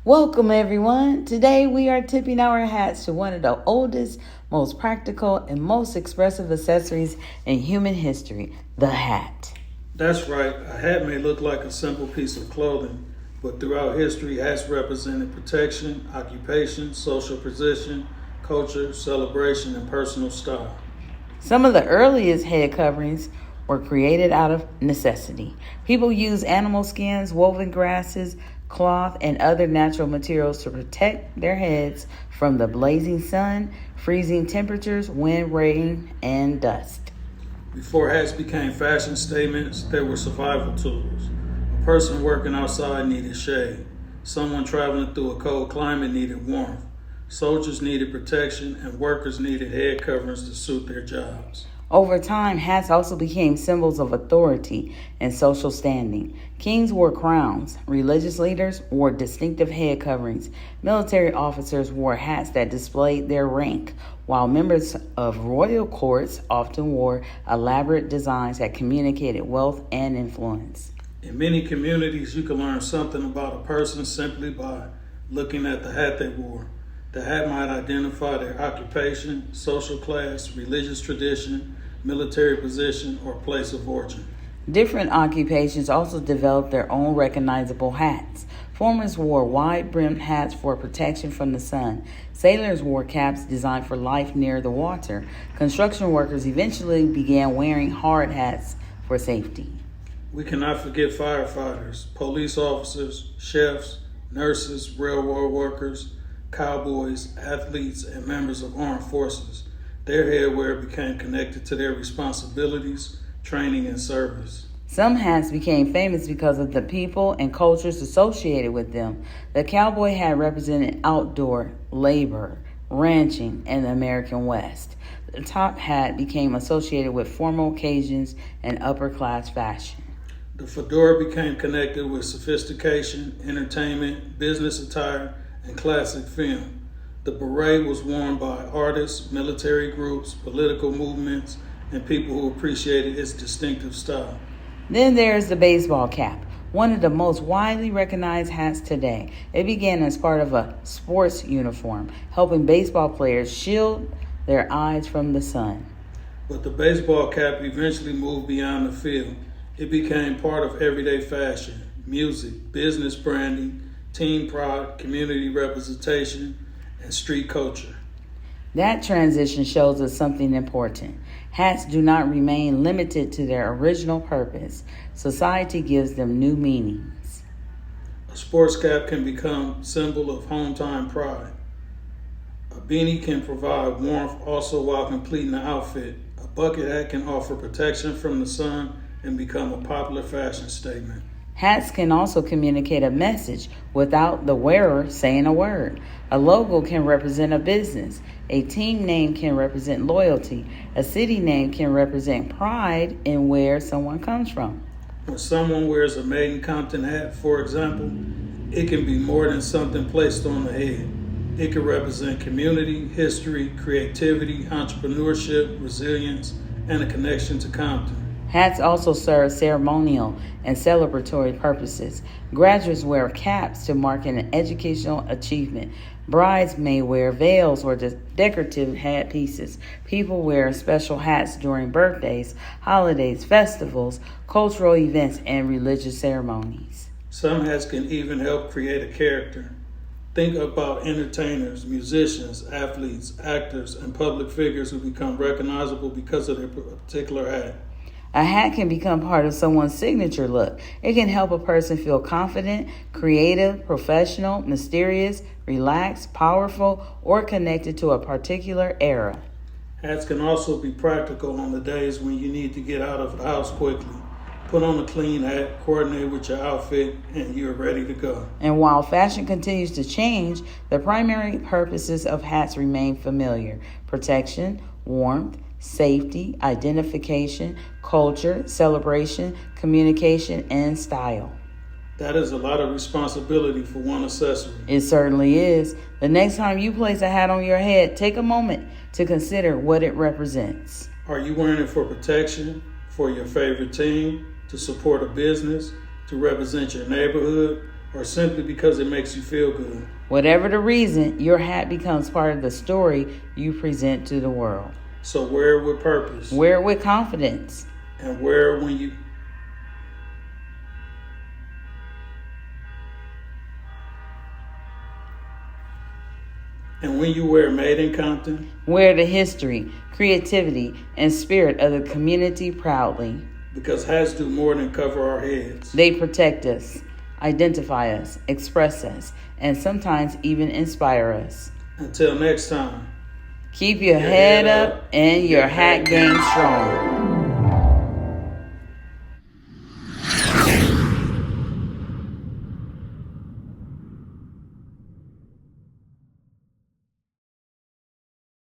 Welcome, everyone. Today we are tipping our hats to one of the oldest, most practical, and most expressive accessories in human history, the hat. That's right, a hat may look like a simple piece of clothing, but throughout history, hats represented protection, occupation, social position, culture, celebration, and personal style. Some of the earliest head coverings were created out of necessity. People used animal skins, woven grasses, cloth, and other natural materials to protect their heads from the blazing sun, freezing temperatures, wind, rain, and dust. Before hats became fashion statements, they were survival tools. A person working outside needed shade. Someone traveling through a cold climate needed warmth. Soldiers needed protection, and workers needed head coverings to suit their jobs. Over time, hats also became symbols of authority and social standing. Kings wore crowns, religious leaders wore distinctive head coverings, military officers wore hats that displayed their rank, while members of royal courts often wore elaborate designs that communicated wealth and influence. In many communities, you can learn something about a person simply by looking at the hat they wore. The hat might identify their occupation, social class, religious tradition, military position, or place of origin. Different occupations also developed their own recognizable hats. Farmers wore wide-brimmed hats for protection from the sun. Sailors wore caps designed for life near the water. Construction workers eventually began wearing hard hats for safety. We cannot forget firefighters, police officers, chefs, nurses, railroad workers, cowboys, athletes, and members of armed forces. Their headwear became connected to their responsibilities, training, and service. Some hats became famous because of the people and cultures associated with them. The cowboy hat represented outdoor labor, ranching, and the American West. The top hat became associated with formal occasions and upper-class fashion. The fedora became connected with sophistication, entertainment, business attire, and classic film. The beret was worn by artists, military groups, political movements, and people who appreciated its distinctive style. Then there's the baseball cap, one of the most widely recognized hats today. It began as part of a sports uniform, helping baseball players shield their eyes from the sun. But the baseball cap eventually moved beyond the field. It became part of everyday fashion, music, business branding, team pride, community representation, and street culture. That transition shows us something important. Hats do not remain limited to their original purpose. Society gives them new meanings. A sports cap can become symbol of hometown pride. A beanie can provide warmth also while completing the outfit. A bucket hat can offer protection from the sun and become a popular fashion statement. Hats can also communicate a message without the wearer saying a word. A logo can represent a business. A team name can represent loyalty. A city name can represent pride in where someone comes from. When someone wears a Made in Compton hat, for example, it can be more than something placed on the head. It can represent community, history, creativity, entrepreneurship, resilience, and a connection to Compton. Hats also serve ceremonial and celebratory purposes. Graduates wear caps to mark an educational achievement. Brides may wear veils or decorative hat pieces. People wear special hats during birthdays, holidays, festivals, cultural events, and religious ceremonies. Some hats can even help create a character. Think about entertainers, musicians, athletes, actors, and public figures who become recognizable because of their particular hat. A hat can become part of someone's signature look. It can help a person feel confident, creative, professional, mysterious, relaxed, powerful, or connected to a particular era. Hats can also be practical on the days when you need to get out of the house quickly. Put on a clean hat, coordinate with your outfit, and you're ready to go. And while fashion continues to change, the primary purposes of hats remain familiar: protection, warmth, safety, identification, culture, celebration, communication, and style. That is a lot of responsibility for one accessory. It certainly is. The next time you place a hat on your head, take a moment to consider what it represents. Are you wearing it for protection, for your favorite team, to support a business, to represent your neighborhood, or simply because it makes you feel good. Whatever the reason, your hat becomes part of the story you present to the world. So wear it with purpose. Wear it with confidence. And wear it when you... And when you wear Made in Compton, wear the history, creativity, and spirit of the community proudly. Because hats do more than cover our heads. They protect us, identify us, express us, and sometimes even inspire us. Until next time, keep your head up and your hat game strong.